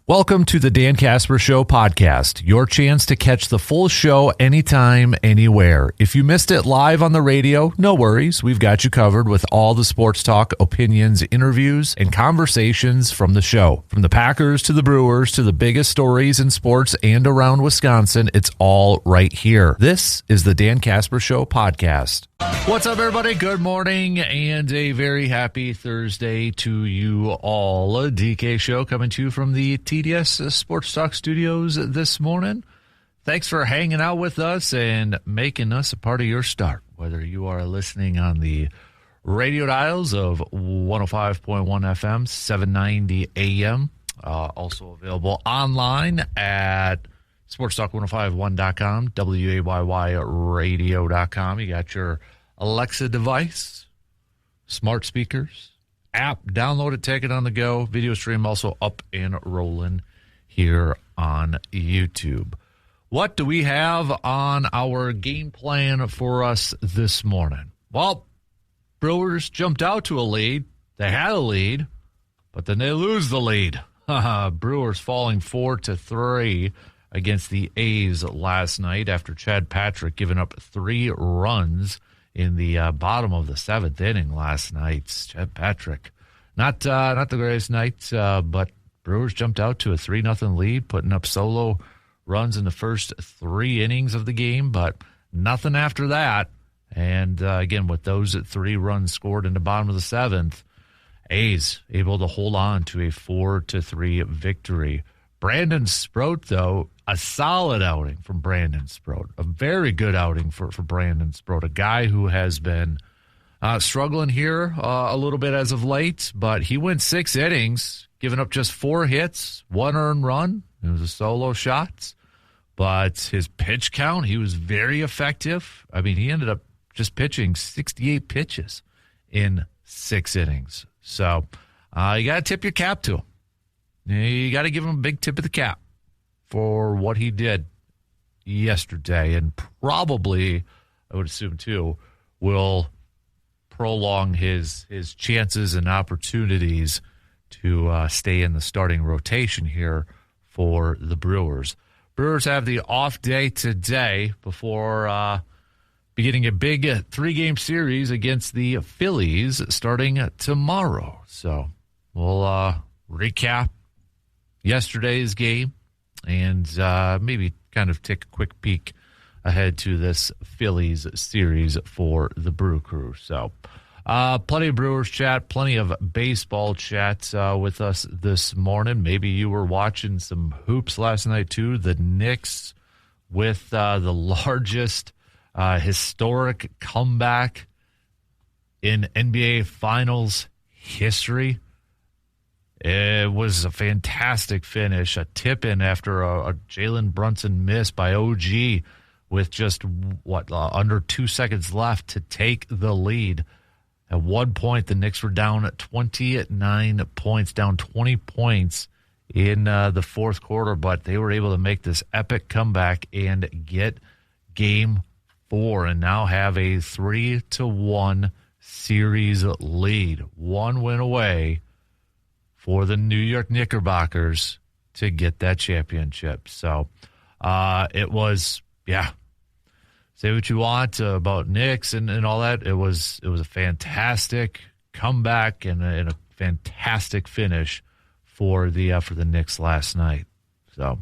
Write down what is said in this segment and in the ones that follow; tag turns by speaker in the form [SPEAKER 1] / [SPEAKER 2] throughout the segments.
[SPEAKER 1] Welcome to the Dan Casper Show podcast, your chance to catch the full show anytime, anywhere. If you missed it live on the radio, no worries. We've got you covered with all the sports talk, opinions, interviews, and conversations from the show. From the Packers to the Brewers to the biggest stories in sports and around Wisconsin, it's all right here. This is the Dan Casper Show podcast. What's up, everybody? Good morning and a very happy Thursday to you all. A DK Show coming to you from the TDS Sports Talk Studios this morning. Thanks for hanging out with us and making us a part of your start. Whether you are listening on the radio dials of 105.1 FM, 790 AM, also available online at sportstalk1051.com, WAYYradio.com. You got your Alexa device, smart speakers, app, download it, take it on the go. Video stream also up and rolling here on YouTube. What do we have on our game plan for us this morning? Well, Brewers jumped out to a lead. They had a lead, but then they lose the lead. Brewers falling 4-3 against the A's last night after Chad Patrick giving up 3 runs in the bottom of the 7th inning last night. Chad Patrick, not the greatest night, but Brewers jumped out to a 3-0 lead, putting up solo runs in the first 3 innings of the game, but nothing after that. And again, with those 3 runs scored in the bottom of the 7th, A's able to hold on to a 4-3 victory. Brandon Sproat, though, a solid outing from Brandon Sproat. A very good outing for Brandon Sproat, a guy who has been struggling here a little bit as of late, but he went 6 innings, giving up just 4 hits, 1 earned run. It was a solo shot, but his pitch count, he was very effective. I mean, he ended up just pitching 68 pitches in 6 innings. So you got to tip your cap to him. You got to give him a big tip of the cap for what he did yesterday, and probably, I would assume too, will prolong his chances and opportunities to stay in the starting rotation here for the Brewers. Brewers have the off day today before beginning a big 3-game series against the Phillies starting tomorrow. So we'll recap yesterday's game and maybe kind of take a quick peek ahead to this Phillies series for the Brew Crew. So plenty of Brewers chat, plenty of baseball chat with us this morning. Maybe you were watching some hoops last night too. The Knicks with the largest historic comeback in NBA Finals history. It was a fantastic finish, a tip-in after a Jalen Brunson miss by OG with just, under 2 seconds left to take the lead. At one point, the Knicks were down at 29 points, down 20 points in the fourth quarter, but they were able to make this epic comeback and get Game 4 and now have a 3-1 series lead. 1 win away for the New York Knickerbockers to get that championship. So it was, say what you want about Knicks and all that. It was a fantastic comeback and a fantastic finish for the Knicks last night. So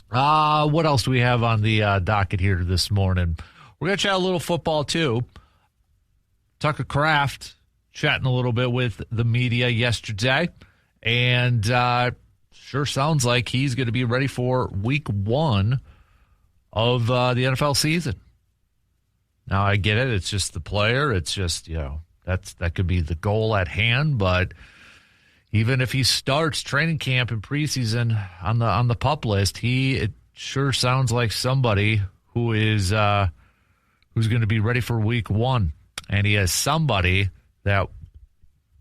[SPEAKER 1] what else do we have on the docket here this morning? We're going to chat a little football too. Tucker Kraft chatting a little bit with the media yesterday, and sure sounds like he's going to be ready for week 1 of the NFL season. Now, I get it. It's just the player. It's just, that could be the goal at hand, but even if he starts training camp and preseason on the PUP list, it sure sounds like somebody who is who's going to be ready for week 1. And he has somebody that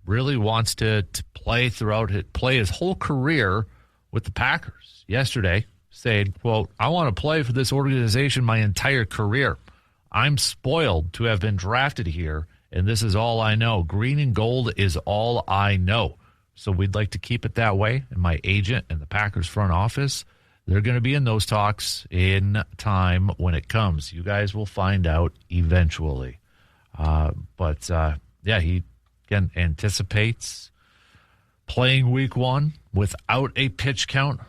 [SPEAKER 1] really wants to play his whole career with the Packers. Yesterday, saying, quote, "I want to play for this organization my entire career. I'm spoiled to have been drafted here, and this is all I know. Green and gold is all I know. So we'd like to keep it that way. And my agent and the Packers front office, they're going to be in those talks in time when it comes. You guys will find out eventually. He again anticipates playing week 1 without a pitch count.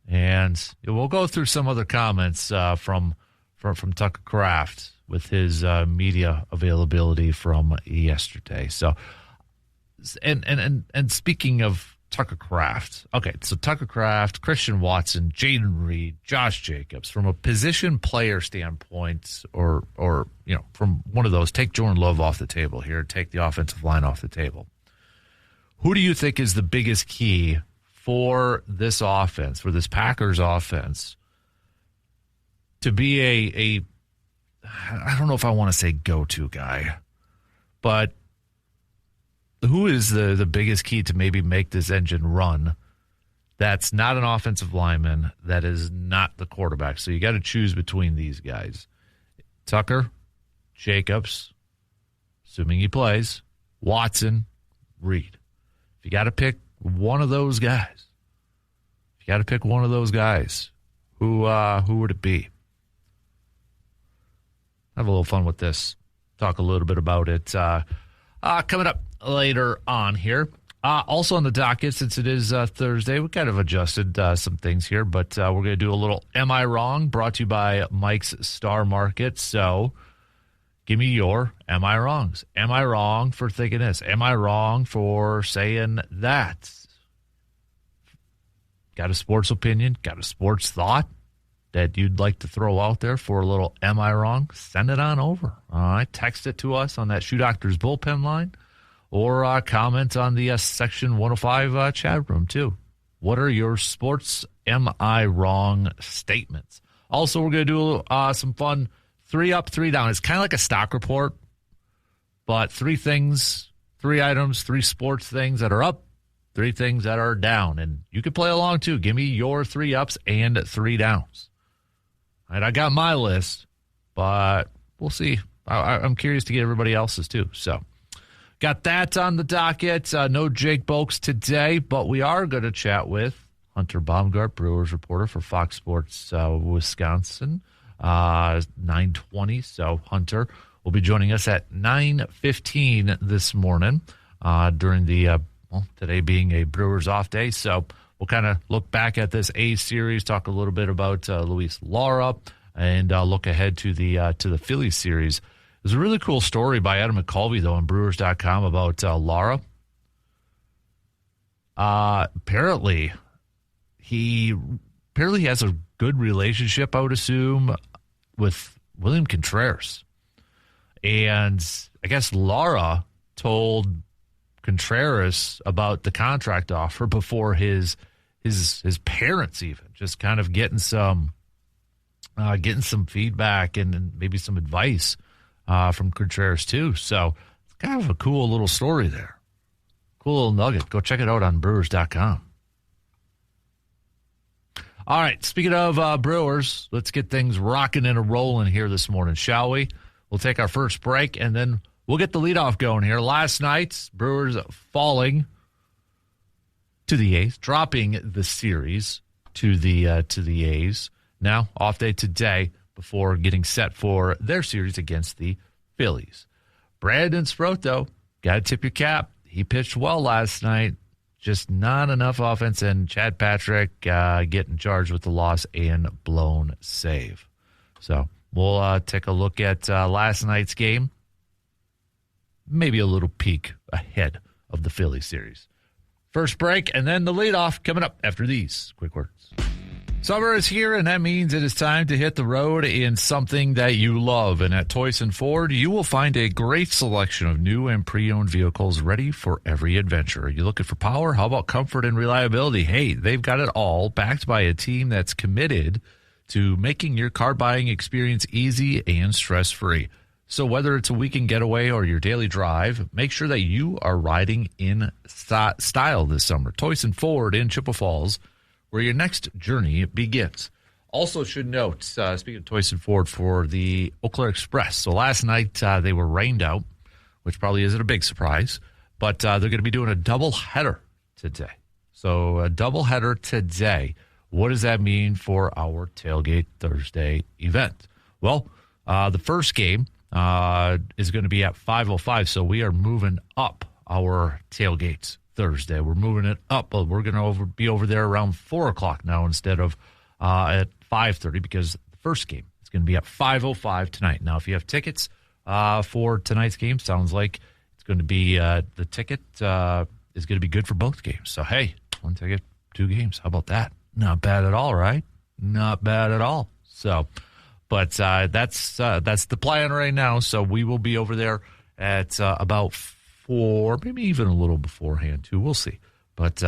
[SPEAKER 1] And we'll go through some other comments from Tucker Kraft with his media availability from yesterday. So, and speaking of Tucker Kraft, okay, so Tucker Kraft, Christian Watson, Jaden Reed, Josh Jacobs, from a position player standpoint, or from one of those, take Jordan Love off the table here, take the offensive line off the table. Who do you think is the biggest key for this offense, for this Packers offense, to be I don't know if I want to say go-to guy, but who is the biggest key to maybe make this engine run that's not an offensive lineman, that is not the quarterback? So you got to choose between these guys. Tucker, Jacobs, assuming he plays, Watson, Reed. If you got to pick one of those guys, who would it be? Have a little fun with this. Talk a little bit about it coming up later on here. Also on the docket, since it is Thursday, we kind of adjusted some things here, but we're going to do a little Am I Wrong, brought to you by Mike's Star Market. So give me your Am I Wrongs. Am I wrong for thinking this? Am I wrong for saying that? Got a sports opinion? Got a sports thought that you'd like to throw out there for a little Am I Wrong? Send it on over. All right, text it to us on that Shoe Doctors bullpen line, or comment on the Section 105 chat room, too. What are your sports Am I Wrong statements? Also, we're going to do some fun 3 up, 3 down. It's kind of like a stock report, but 3 things, 3 items, 3 sports things that are up, 3 things that are down. And you can play along, too. Give me your 3 ups and 3 downs. All right, I got my list, but we'll see. I'm curious to get everybody else's, too. So, got that on the docket. No Jake Bolks today, but we are going to chat with Hunter Baumgart, Brewers reporter for Fox Sports Wisconsin, 9:20. So Hunter will be joining us at 9:15 this morning during the today being a Brewers off day. So we'll kind of look back at this A series, talk a little bit about Luis Lara, and look ahead to the Phillies series. There's a really cool story by Adam McCulvey, though, on Brewers.com about Lara. Apparently he has a good relationship, I would assume, with William Contreras. And I guess Lara told Contreras about the contract offer before his parents even, just kind of getting some feedback and maybe some advice from Contreras too. So it's kind of a cool little story there. Cool little nugget. Go check it out on Brewers.com. All right, speaking of Brewers, let's get things rocking and rolling here this morning, shall we? We'll take our first break, and then we'll get the leadoff going here. Last night, Brewers falling to the A's, dropping the series to the A's. Now, off day today before getting set for their series against the Phillies. Brandon Sproat, though, got to tip your cap. He pitched well last night. Just not enough offense, and Chad Patrick getting charged with the loss and blown save. So we'll take a look at last night's game. Maybe a little peek ahead of the Philly series. First break, and then the leadoff coming up after these quick words. Summer is here, and that means it is time to hit the road in something that you love. And at Toyson Ford, you will find a great selection of new and pre-owned vehicles ready for every adventure. Are you looking for power? How about comfort and reliability? Hey, they've got it all, backed by a team that's committed to making your car buying experience easy and stress-free. So whether it's a weekend getaway or your daily drive, make sure that you are riding in style this summer. Toyson Ford in Chippewa Falls, where your next journey begins. Also should note, speaking of Toyson Ford, for the Eau Claire Express. So last night they were rained out, which probably isn't a big surprise. But they're going to be doing a doubleheader today. So a doubleheader today. What does that mean for our Tailgate Thursday event? Well, the first game is going to be at 5:05, so we are moving up our Tailgates Thursday. We're moving it up. We're going to be over there around 4 o'clock now instead of at 5:30 because the first game is going to be at 5:05 tonight. Now, if you have tickets for tonight's game, sounds like it's going to be the ticket is going to be good for both games. So, hey, one ticket, 2 games. How about that? Not bad at all, right? Not bad at all. So, but that's the plan right now. So we will be over there at about 4, maybe even a little beforehand too. We'll see. But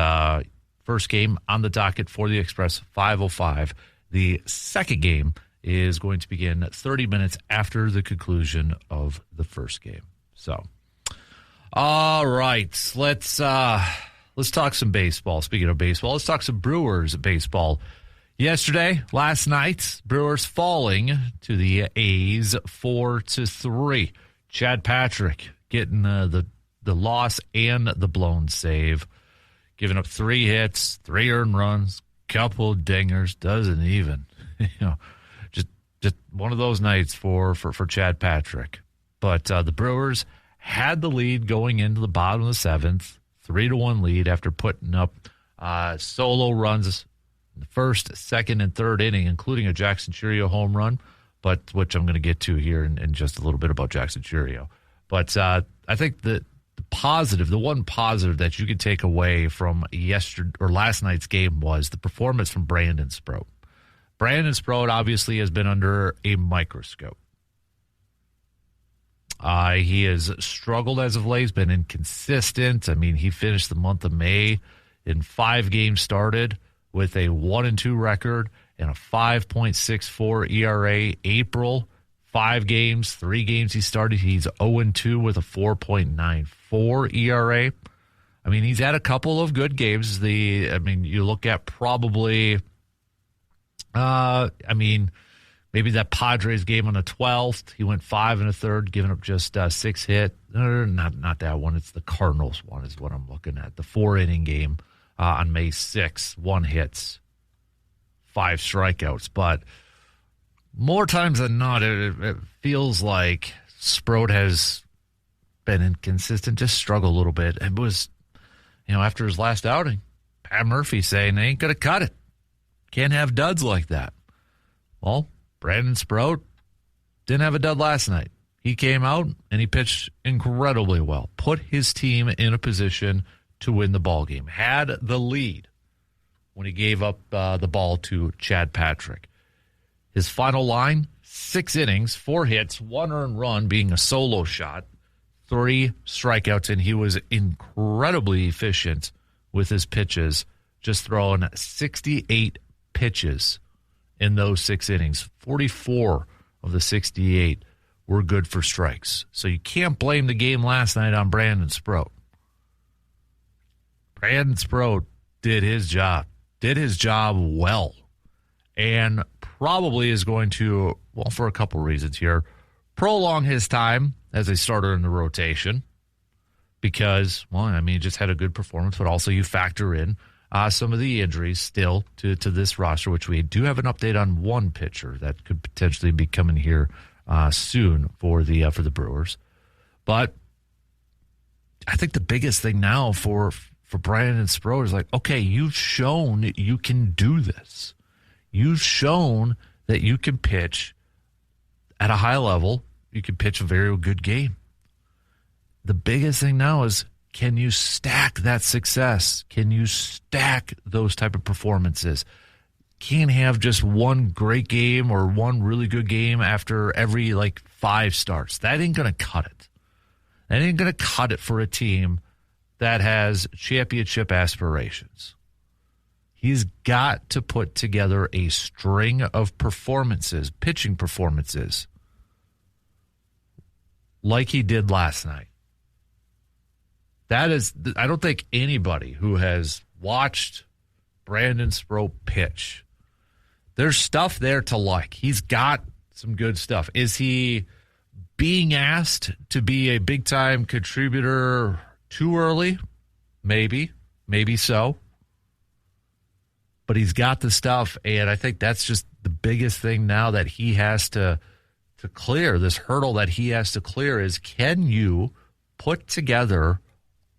[SPEAKER 1] first game on the docket for the Express, 5:05. The second game is going to begin 30 minutes after the conclusion of the first game. So, all right, let's talk some baseball. Speaking of baseball, let's talk some Brewers baseball. Last night, Brewers falling to the A's 4-3. Chad Patrick getting the loss and the blown save, giving up 3 hits, 3 earned runs, couple dingers. Doesn't even, just one of those nights for Chad Patrick. But the Brewers had the lead going into the bottom of the 7th. 3-1 lead after putting up solo runs in the first, second, and third inning, including a Jackson Chourio home run, but which I'm going to get to here in just a little bit about Jackson Chourio. But I think the one positive that you could take away from last night's game was the performance from Brandon Sproat. Brandon Sproat obviously has been under a microscope. He has struggled as of late. He's been inconsistent. I mean, he finished the month of May in 5 games started with a 1-2 record and a 5.64 ERA. April, 5 games, 3 games he started. He's 0-2 with a 4.94 ERA. I mean, he's had a couple of good games. You look at probably, maybe that Padres game on the 12th, he went 5 1/3, giving up just 6 hits. Not that one. It's the Cardinals one is what I'm looking at. The 4-inning game on May 6th, 1 hits, 5 strikeouts. But more times than not, it feels like Sproat has been inconsistent, just struggled a little bit. It was, after his last outing, Pat Murphy saying they ain't going to cut it. Can't have duds like that. Well, Brandon Sproat didn't have a dud last night. He came out and he pitched incredibly well. Put his team in a position to win the ball game. Had the lead when he gave up the ball to Chad Patrick. His final line, 6 innings, 4 hits, 1 earned run being a solo shot, 3 strikeouts, and he was incredibly efficient with his pitches, just throwing 68 pitches in those 6 innings. 44 of the 68 were good for strikes. So you can't blame the game last night on Brandon Sproat. Brandon Sproat did his job well, and probably is going to, well, for a couple reasons here, prolong his time as a starter in the rotation because, he just had a good performance, but also you factor in some of the injuries still to this roster, which we do have an update on one pitcher that could potentially be coming here soon for the Brewers. But I think the biggest thing now for Brandon Sproat is like, okay, you've shown you can do this. You've shown that you can pitch at a high level. You can pitch a very good game. The biggest thing now is, can you stack that success? Can you stack those type of performances? Can't have just one great game or one really good game after every 5 starts. That ain't going to cut it. That ain't going to cut it for a team that has championship aspirations. He's got to put together a string of performances, pitching performances, like he did last night. That is, I don't think anybody who has watched Brandon Sproat pitch, there's stuff there to like. He's got some good stuff. Is he being asked to be a big-time contributor Too early? Maybe so. But he's got the stuff, and I think that's just the biggest thing now that he has to clear. This hurdle that he has to clear is, can you put together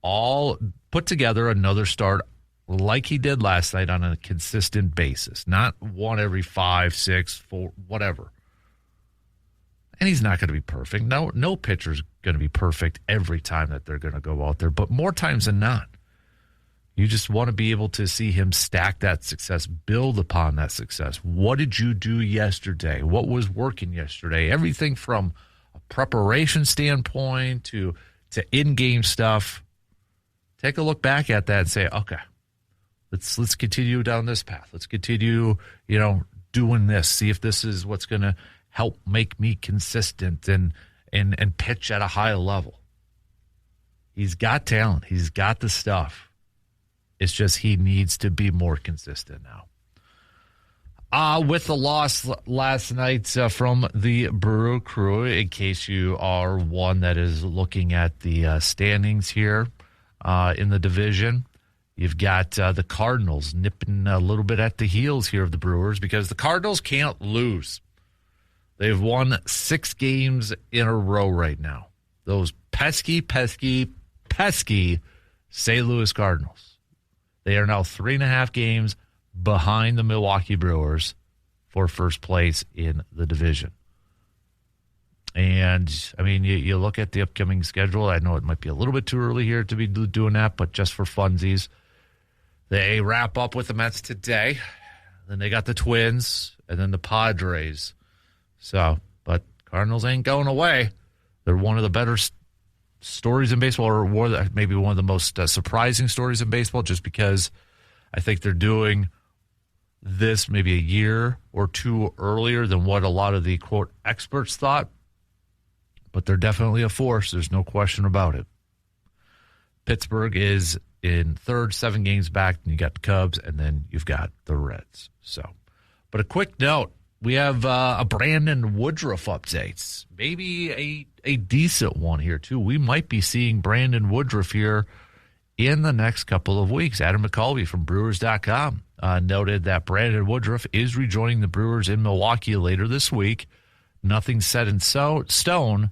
[SPEAKER 1] another start like he did last night on a consistent basis, not one every 5, 6, 4, whatever. And he's not going to be perfect. No pitcher's going to be perfect every time that they're going to go out there, but more times than not. You just want to be able to see him stack that success, build upon that success. What did you do yesterday? What was working yesterday? Everything from a preparation standpoint to in-game stuff. Take a look back at that and say, okay, let's continue down this path. Let's continue, doing this. See if this is what's going to help make me consistent and pitch at a high level. He's got talent. He's got the stuff. It's just he needs to be more consistent now. With the loss last night from the Brewer crew, in case you are one that is looking at the standings here in the division, you've got the Cardinals nipping a little bit at the heels here of the Brewers because the Cardinals can't lose. They've won 6 games in a row right now. Those pesky St. Louis Cardinals. They are now 3.5 games behind the Milwaukee Brewers for first place in the division. And, I mean, you look at the upcoming schedule. I know it might be a little bit too early here to be doing that, but just for funsies, they wrap up with the Mets today. Then they got the Twins and then the Padres. But Cardinals ain't going away. They're one of the better stories in baseball, or maybe one of the most surprising stories in baseball, just because I think they're doing this maybe a year or two earlier than what a lot of the, quote, experts thought. But they're definitely a force. There's no question about it. Pittsburgh is in third, 7 games back. And you got the Cubs, and then you've got the Reds. But a quick note. We have a Brandon Woodruff update. Maybe a decent one here, too. We might be seeing Brandon Woodruff here in the next couple of weeks. Adam McCulvey from Brewers.com noted that Brandon Woodruff is rejoining the Brewers in Milwaukee later this week. Nothing set in stone,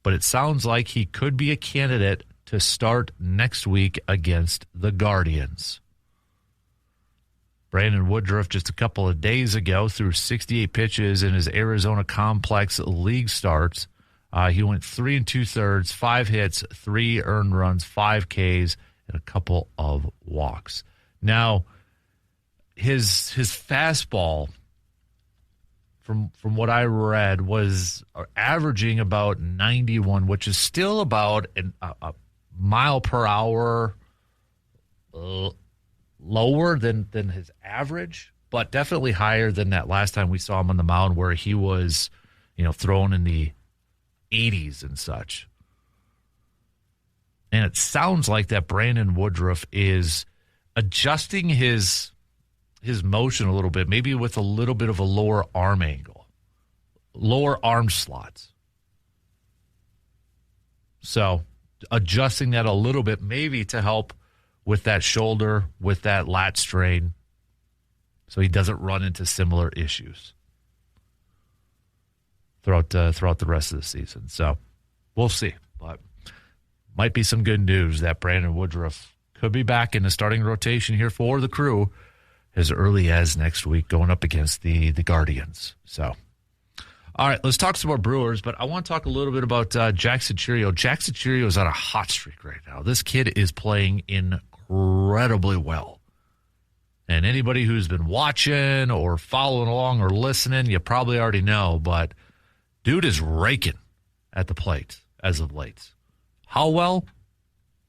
[SPEAKER 1] but it sounds like he could be a candidate to start next week against the Guardians. Brandon Woodruff just a couple of days ago threw 68 pitches in his Arizona Complex League starts. He went 3 2/3, 5 hits, 3 earned runs, 5 Ks, and a couple of walks. Now, his fastball, from what I read, was averaging about 91, which is still about a mile per hour lower than his average, but definitely higher than that last time we saw him on the mound where he was, thrown in the 80s and such. And it sounds like that Brandon Woodruff is adjusting his motion a little bit, maybe with a little bit of a lower arm angle, lower arm slots. So adjusting that a little bit maybe to help with that shoulder, with that lat strain, so he doesn't run into similar issues throughout the rest of the season. So we'll see. But might be some good news that Brandon Woodruff could be back in the starting rotation here for the crew as early as next week going up against the Guardians. So, all right, let's talk some more Brewers, but I want to talk a little bit about Jackson Chourio. Jackson Chourio is on a hot streak right now. This kid is playing incredibly well. And anybody who's been watching or following along or listening, you probably already know, but dude is raking at the plate as of late. How well?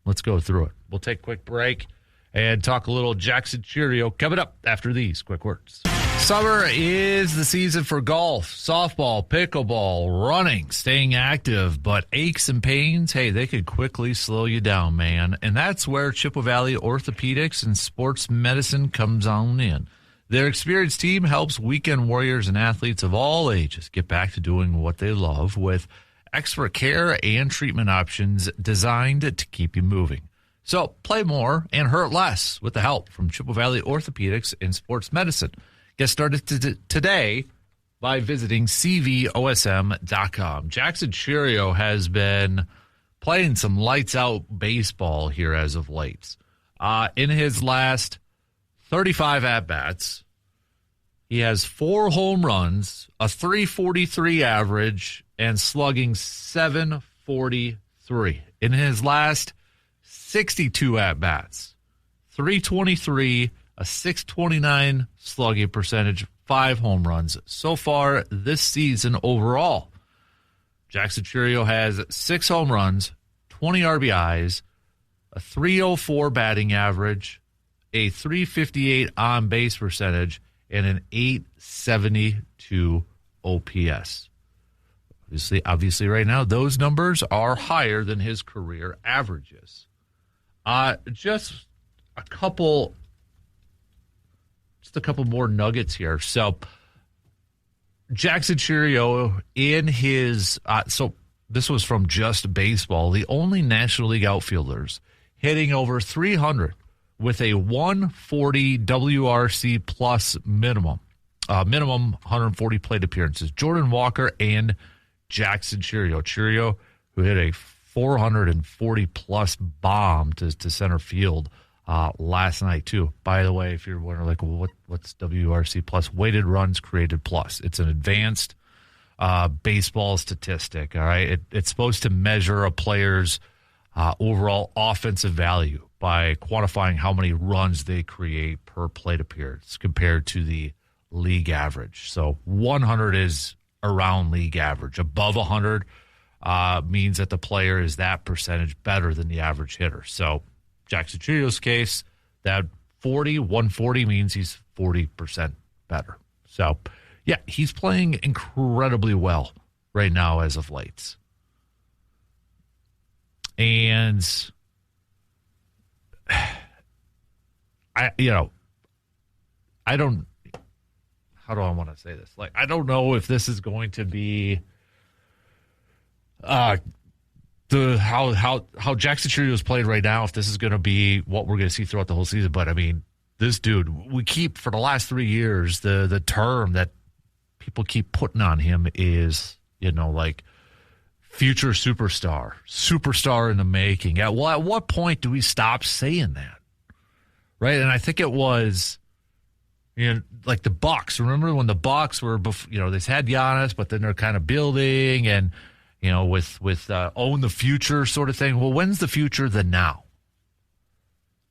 [SPEAKER 1] Let's go through it. We'll take a quick break and talk a little Jackson Chourio coming up after these quick words. Summer is the season for golf, softball, pickleball, running, staying active, but aches and pains, hey, they could quickly slow you down, man. And that's where Chippewa Valley Orthopedics and Sports Medicine comes on in. Their experienced team helps weekend warriors and athletes of all ages get back to doing what they love with expert care and treatment options designed to keep you moving. So play more and hurt less with the help from Chippewa Valley Orthopedics and Sports Medicine. Get started today by visiting cvosm.com. Jackson Chourio has been playing some lights-out baseball here as of late. In his last 35 at-bats, he has 4 home runs, a 343 average, and slugging 743. In his last 62 at-bats, 323, a 629 slugging percentage, 5 home runs. So far this season overall, Jackson Chourio has 6 home runs, 20 RBIs, a 304 batting average, a 358 on-base percentage, and an 872 OPS. Obviously, right now, those numbers are higher than his career averages. Just a couple more nuggets here. So, Jackson Chourio in his so this was from Just Baseball, the only National League outfielders hitting over 300 with a 140 WRC plus minimum 140 plate appearances. Jordan Walker and Jackson Chourio. Chourio, who hit a 440 plus bomb to center field last night too. By the way, if you're wondering, like, well, what's WRC plus? Weighted runs created plus. It's an advanced baseball statistic. All right, it's supposed to measure a player's overall offensive value by quantifying how many runs they create per plate appearance compared to the league average. So 100 is around league average. Above 100 means that the player is that percentage better than the average hitter. So Jackson Chourio's case, that 140 means he's 40% better. So, yeah, he's playing incredibly well right now as of late. And how do I want to say this? Like, I don't know if this is going to be how Jackson Chourio is played right now, if this is going to be what we're going to see throughout the whole season. But I mean, this dude, we keep for the last 3 years, the term that people keep putting on him is, like future superstar in the making. At what point do we stop saying that? Right. And I think it was, like the Bucks. Remember when the Bucks were, they had Giannis, but then they're kind of building and, with own the future sort of thing. Well, when's the future? The now.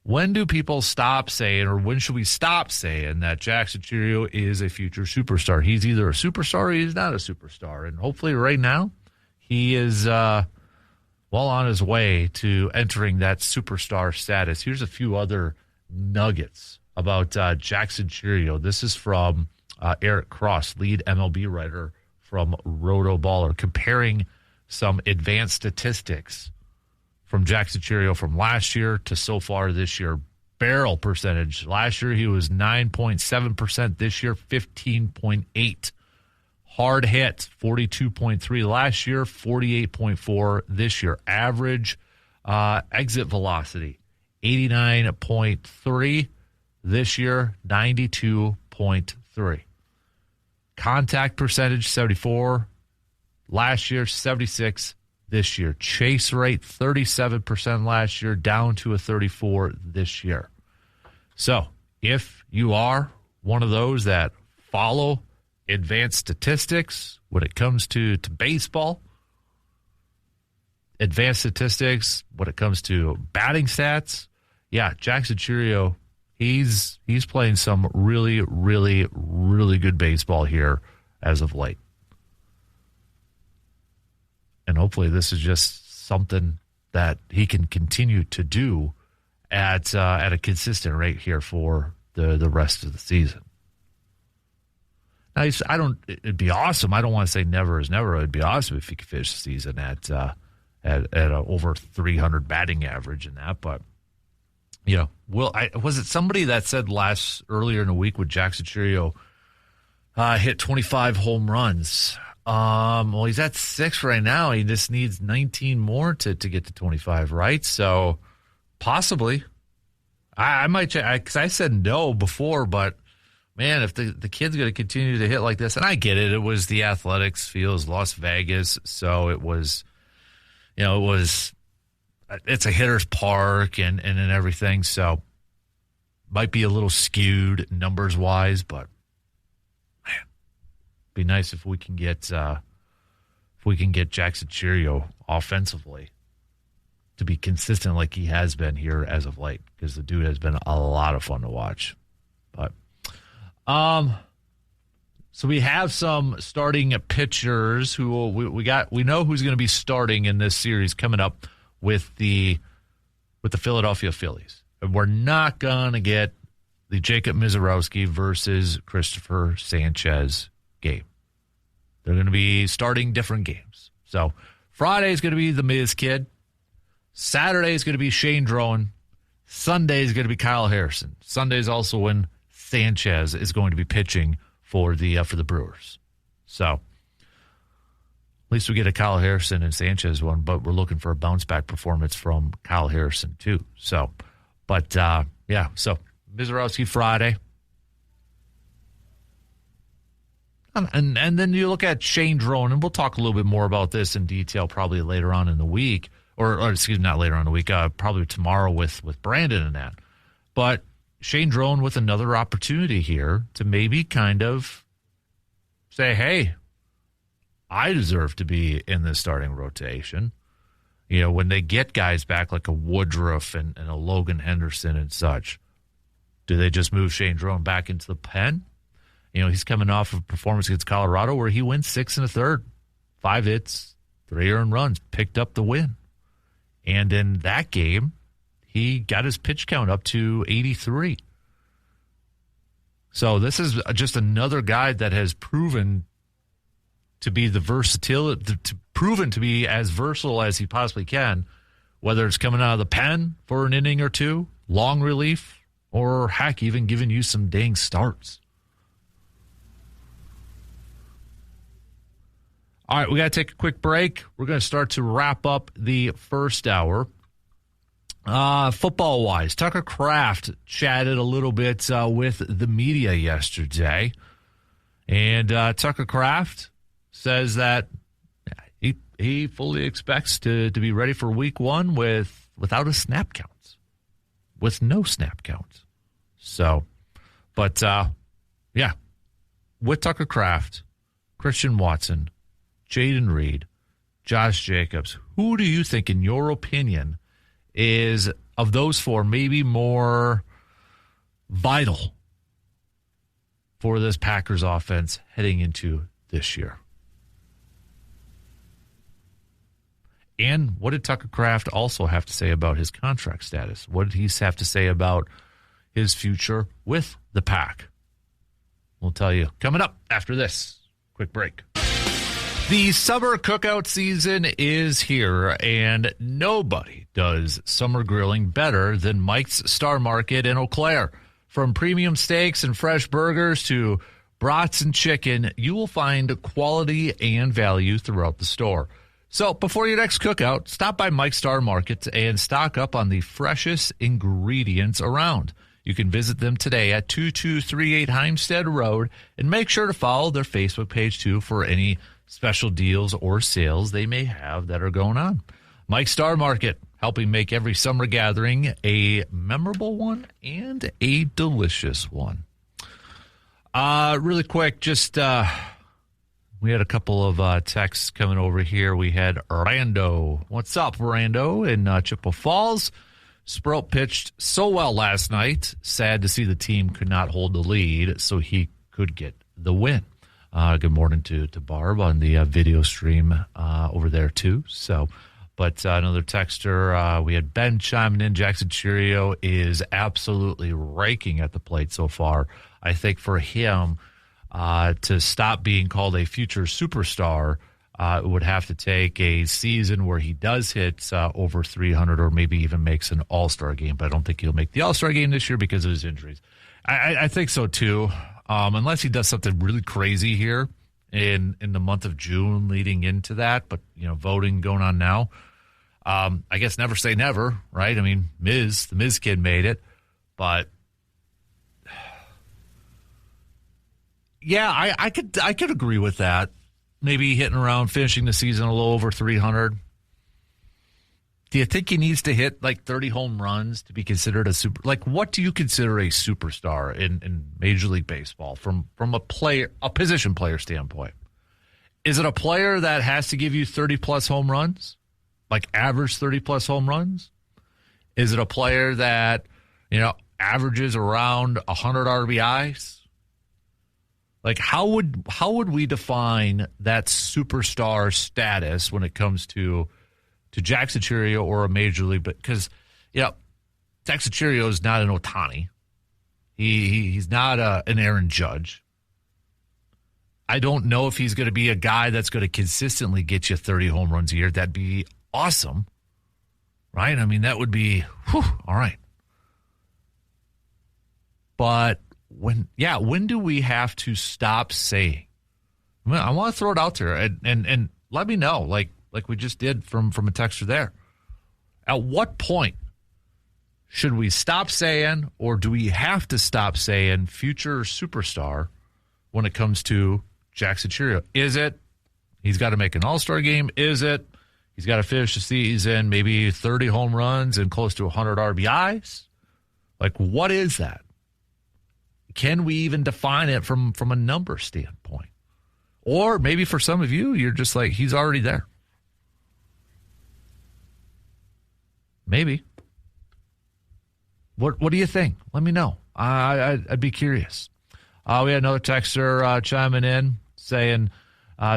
[SPEAKER 1] When do people stop saying, or when should we stop saying that Jackson Chourio is a future superstar? He's either a superstar or he's not a superstar. And hopefully right now he is well on his way to entering that superstar status. Here's a few other nuggets about Jackson Chourio. This is from Eric Cross, lead MLB writer from Roto Baller, comparing some advanced statistics from Jackson Chourio from last year to so far this year. Barrel percentage. Last year he was 9.7%. This year 15.8%. Hard hit 42.3. Last year 48.4. This year average exit velocity 89.3. This year 92.3. Contact percentage 74. Last year 76. This year chase rate 37% last year, down to a 34 this year. So if you are one of those that follow advanced statistics when it comes to baseball, advanced statistics when it comes to batting stats, yeah, Jackson Chourio, he's playing some really, really, really good baseball here as of late. And hopefully this is just something that he can continue to do at a consistent rate here for the rest of the season. Now, it'd be awesome. I don't want to say never is never. It'd be awesome if he could finish the season at a over 300 batting average and that. But, was it somebody that said earlier in the week with Jackson Chourio hit 25 home runs? Well, he's at 6 right now. He just needs 19 more to get to 25, right? So possibly. I might check, because I said no before, but man, if the kid's going to continue to hit like this, and I get it, it was the Athletics Fields, Las Vegas, so it was, it's a hitter's park and everything, so might be a little skewed numbers-wise, but man, be nice if we can get Jackson Chourio offensively to be consistent like he has been here as of late, because the dude has been a lot of fun to watch. But so we have some starting pitchers who we know who's going to be starting in this series coming up with the Philadelphia Phillies. And we're not going to get the Jacob Mizorowski versus Christopher Sanchez game. They're going to be starting different games. So Friday is going to be the Miz kid. Saturday is going to be Shane Drowan. Sunday is going to be Kyle Harrison. Sunday is also when Sanchez is going to be pitching for the Brewers. So at least we get a Kyle Harrison and Sanchez one, but we're looking for a bounce back performance from Kyle Harrison too. So, but yeah, so Mizorowski Friday. And then you look at Shane Drowan, and we'll talk a little bit more about this in detail probably later on in the week, or excuse me, not later on in the week, probably tomorrow with Brandon and that. But Shane Drowan with another opportunity here to maybe kind of say, hey, I deserve to be in this starting rotation. You know, when they get guys back like a Woodruff and a Logan Henderson and such, do they just move Shane Drowan back into the pen? You know, he's coming off of a performance against Colorado where he went 6 1/3, 5 hits, 3 earned runs, picked up the win. And in that game, he got his pitch count up to 83. So this is just another guy that has proven to be proven to be as versatile as he possibly can, whether it's coming out of the pen for an inning or two, long relief, or heck, even giving you some dang starts. All right, we got to take a quick break. We're going to start to wrap up the first hour. Football-wise, Tucker Kraft chatted a little bit with the media yesterday. And Tucker Kraft says that he fully expects to be ready for week one without a snap count, with no snap count. So, but, yeah, with Tucker Kraft, Christian Watson, Jaden Reed, Josh Jacobs, who do you think, in your opinion, is, of those four, maybe more vital for this Packers offense heading into this year? And what did Tucker Kraft also have to say about his contract status? What did he have to say about his future with the Pack? We'll tell you coming up after this quick break. The summer cookout season is here, and nobody does summer grilling better than Mike's Star Market in Eau Claire. From premium steaks and fresh burgers to brats and chicken, you will find quality and value throughout the store. So before your next cookout, stop by Mike's Star Market and stock up on the freshest ingredients around. You can visit them today at 2238 Hempstead Road, and make sure to follow their Facebook page too for any special deals or sales they may have that are going on. Mike's Star Market, helping make every summer gathering a memorable one and a delicious one. Really quick, just we had a couple of texts coming over here. We had Rando. What's up, Rando, in Chippewa Falls? Sprout pitched so well last night. Sad to see the team could not hold the lead so he could get the win. Good morning to Barb on the video stream over there too. So, but another texter, we had Ben chiming in. Jackson Chourio is absolutely raking at the plate so far. I think for him to stop being called a future superstar, it would have to take a season where he does hit over 300 or maybe even makes an all-star game. But I don't think he'll make the all-star game this year because of his injuries. I think so too. Unless he does something really crazy here, in the month of June leading into that, but, voting going on now. I guess never say never, right? I mean, the Miz kid made it, but yeah, I could agree with that. Maybe hitting around, finishing the season a little over 300. Do you think he needs to hit like 30 home runs to be considered a super? Like, what do you consider a superstar in Major League Baseball from a position player standpoint? Is it a player that has to give you 30 plus home runs, like average 30 plus home runs? Is it a player that averages around 100 RBIs? Like, how would we define that superstar status when it comes to Jackson Chourio or a major league? Because, Jackson Chourio is not an Ohtani. He's not an Aaron Judge. I don't know if he's going to be a guy that's going to consistently get you 30 home runs a year. That'd be awesome, right? I mean, that would be, all right. But when do we have to stop saying? I want to throw it out there and let me know, like we just did from a texter there. At what point should we stop saying, or do we have to stop saying future superstar when it comes to Jackson Chourio? Is it he's got to make an all-star game? Is it he's got to finish the season, maybe 30 home runs and close to 100 RBIs? Like, what is that? Can we even define it from a number standpoint? Or maybe for some of you, you're just like, he's already there. Maybe. What do you think? Let me know. I'd be curious. We had another texter chiming in saying,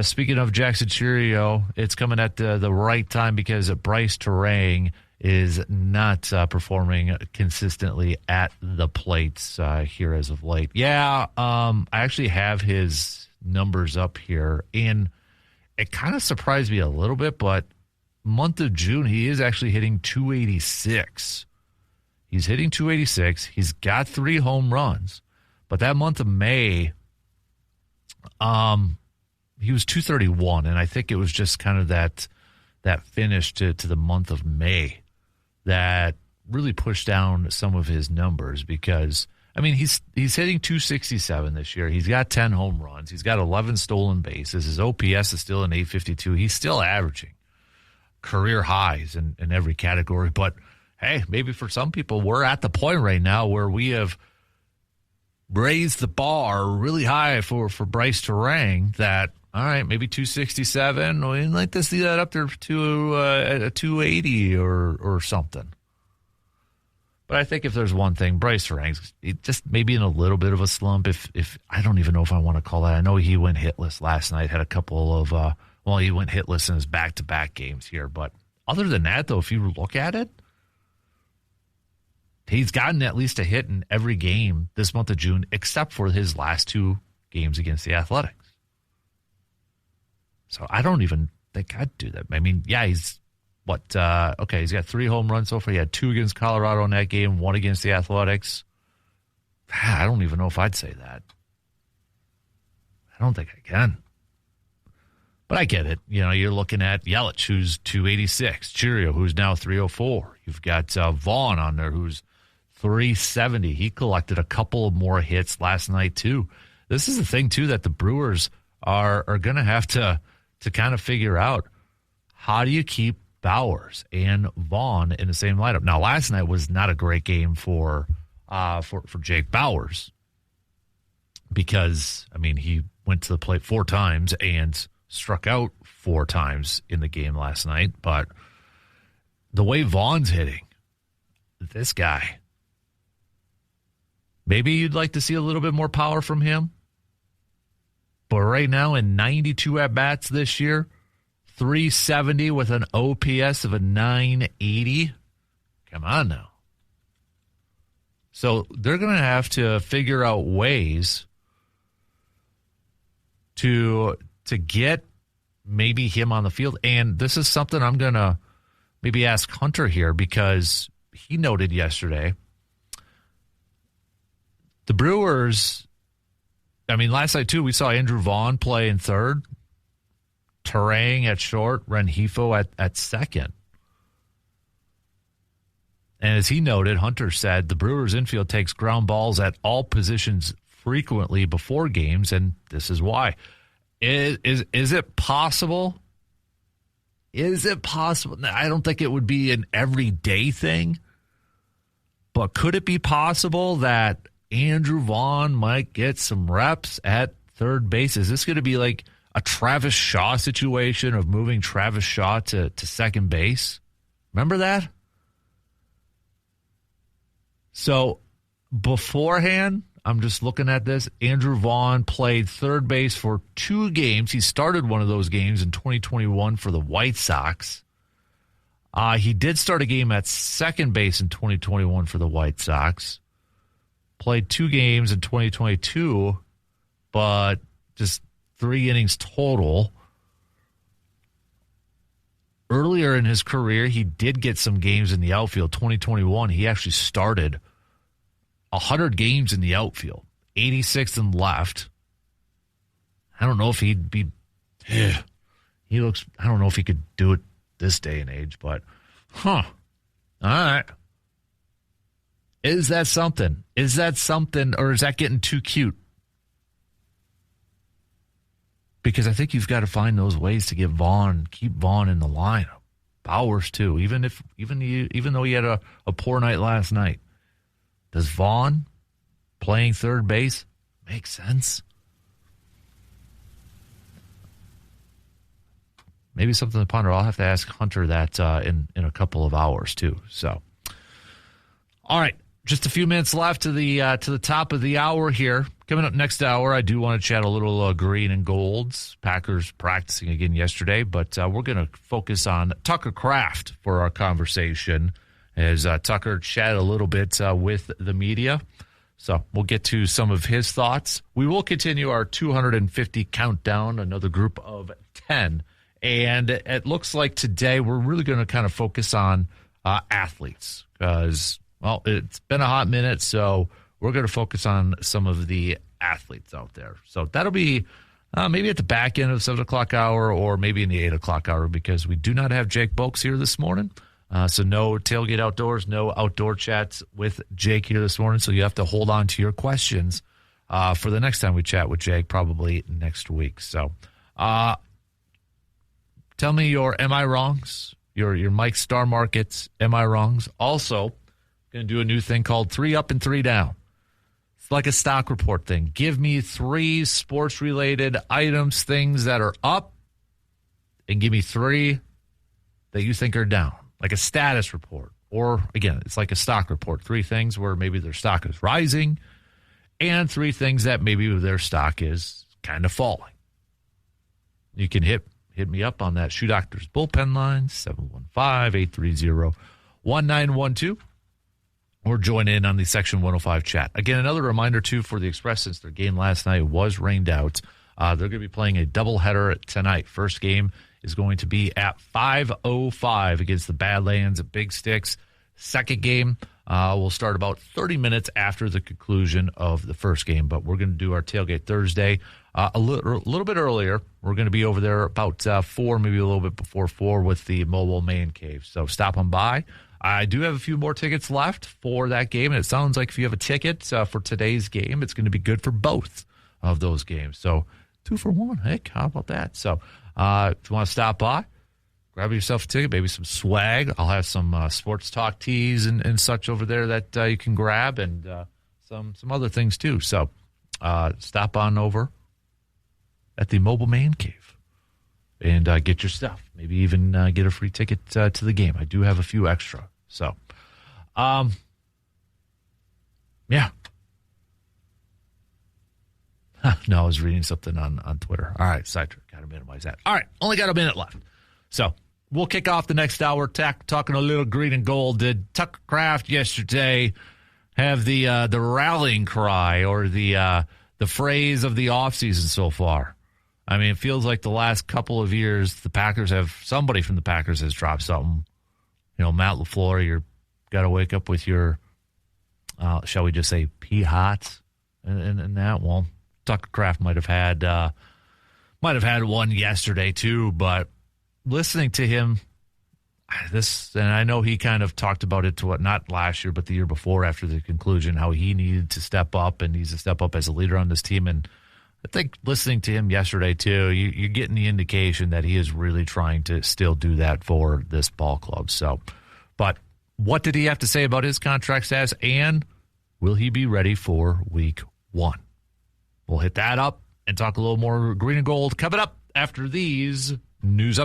[SPEAKER 1] speaking of Jackson Chourio, it's coming at the right time because Bryce Terang is not performing consistently at the plates here as of late. Yeah, I actually have his numbers up here, and it kind of surprised me a little bit, but month of June, he is actually hitting 286. He's hitting 286. He's got 3 home runs, but that month of May, he was 231, and I think it was just kind of that finish to the month of May that really pushed down some of his numbers because, I mean, he's hitting 267 this year. He's got 10 home runs. He's got 11 stolen bases. His OPS is still an 852. He's still averaging career highs in every category. But, hey, maybe for some people, we're at the point right now where we have raised the bar really high for Bryce Terang that, all right, maybe 267. We'd like to see that up there to a 280 or something. But I think if there's one thing, Bryce Terang's just maybe in a little bit of a slump. If I don't even know if I want to call that. I know he went hitless last night, had a couple of, he went hitless in his back-to-back games here. But other than that, though, if you look at it, he's gotten at least a hit in every game this month of June, except for his last 2 games against the Athletics. So I don't even think I'd do that. I mean, yeah, he's he's got 3 home runs so far. He had 2 against Colorado in that game, 1 against the Athletics. I don't even know if I'd say that. I don't think I can. But I get it. You're looking at Yelich, who's 286. Chourio, who's now 304. You've got Vaughn on there, who's 370. He collected a couple of more hits last night, too. This is the thing, too, that the Brewers are going to have to kind of figure out. How do you keep Bowers and Vaughn in the same lineup? Now, last night was not a great game for Jake Bowers because, I mean, he went to the plate 4 times and struck out 4 times in the game last night. But the way Vaughn's hitting, this guy, maybe you'd like to see a little bit more power from him. But right now, in 92 at-bats this year, 370 with an OPS of a 980. Come on now. So they're going to have to figure out ways to get maybe him on the field. And this is something I'm going to maybe ask Hunter here because he noted yesterday the Brewers, I mean, last night, too, we saw Andrew Vaughn play in third, Terang at short, Rengifo at second. And as he noted, Hunter said, the Brewers infield takes ground balls at all positions frequently before games, and this is why. Is it possible? Is it possible? I don't think it would be an everyday thing, but could it be possible that Andrew Vaughn might get some reps at third base? Is this going to be like a Travis Shaw situation of moving Travis Shaw to second base? Remember that? So beforehand, I'm just looking at this. Andrew Vaughn played third base for 2 games. He started one of those games in 2021 for the White Sox. He did start a game at second base in 2021 for the White Sox. Played 2 games in 2022, but just 3 innings total. Earlier in his career, he did get some games in the outfield. 2021, he actually started 100 games in the outfield, 86th in left. I don't know if he'd be. He looks. I don't know if he could do it this day and age, but All right. Is that something? Is that something, or is that getting too cute? Because I think you've got to find those ways to get Vaughn, keep Vaughn in the lineup. Bowers too, even though he had a poor night last night. Does Vaughn playing third base make sense? Maybe something to ponder. I'll have to ask Hunter that in a couple of hours too. So, all right, just a few minutes left to the top of the hour here. Coming up next hour, I do want to chat a little green and golds. Packers practicing again yesterday, but we're going to focus on Tucker Kraft for our conversation as Tucker chatted a little bit with the media. So we'll get to some of his thoughts. We will continue our 250 countdown, another group of 10. And it looks like today we're really going to kind of focus on athletes because, well, it's been a hot minute, so we're going to focus on some of the athletes out there. So that'll be maybe at the back end of the 7 o'clock hour or maybe in the 8 o'clock hour because we do not have Jake Bulks here this morning. So no tailgate outdoors, no outdoor chats with Jake here this morning. So you have to hold on to your questions for the next time we chat with Jake, probably next week. So tell me your Am I Wrongs, your Mike Star Markets Am I Wrongs. Also, going to do a new thing called 3 Up and 3 Down. It's like a stock report thing. Give me 3 sports-related items, things that are up, and give me 3 that you think are down. Like a status report. Or, again, it's like a stock report. 3 things where maybe their stock is rising and 3 things that maybe their stock is kind of falling. You can hit me up on that Shoe Doctors bullpen line, 715-830-1912, or join in on the Section 105 chat. Again, another reminder, too, for the Express, since their game last night was rained out, they're going to be playing a doubleheader tonight. First game is going to be at 5:05 against the Badlands at Big Sticks. Second game will start about 30 minutes after the conclusion of the first game, but we're going to do our Tailgate Thursday a little bit earlier. We're going to be over there about 4, maybe a little bit before 4 with the Mobile Man Cave. So stop on by. I do have a few more tickets left for that game, and it sounds like if you have a ticket for today's game, it's going to be good for both of those games. So 2 for 1. Heck, how about that? So if you want to stop by, grab yourself a ticket, maybe some swag. I'll have some sports talk tees and such over there that you can grab, and some other things too. So stop on over at the Mobile Man Cave and get your stuff. Maybe even get a free ticket to the game. I do have a few extra. So, yeah. No, I was reading something on Twitter. All right, sidetrack. Got to minimize that. All right, only got a minute left. So we'll kick off the next hour talking a little green and gold. Did Tucker Kraft yesterday have the rallying cry or the phrase of the offseason so far? I mean, it feels like the last couple of years, somebody from the Packers has dropped something. You know, Matt LaFleur, you've got to wake up with your, shall we just say, pea hots and that. Well, Tucker Kraft might have had one yesterday too, but listening to him, and I know he kind of talked about it not last year, but the year before after the conclusion, how he needed to step up and needs to step up as a leader on this team. And I think listening to him yesterday too, you're getting the indication that he is really trying to still do that for this ball club. So, but what did he have to say about his contract status, and will he be ready for week 1? We'll hit that up and talk a little more green and gold coming up after these news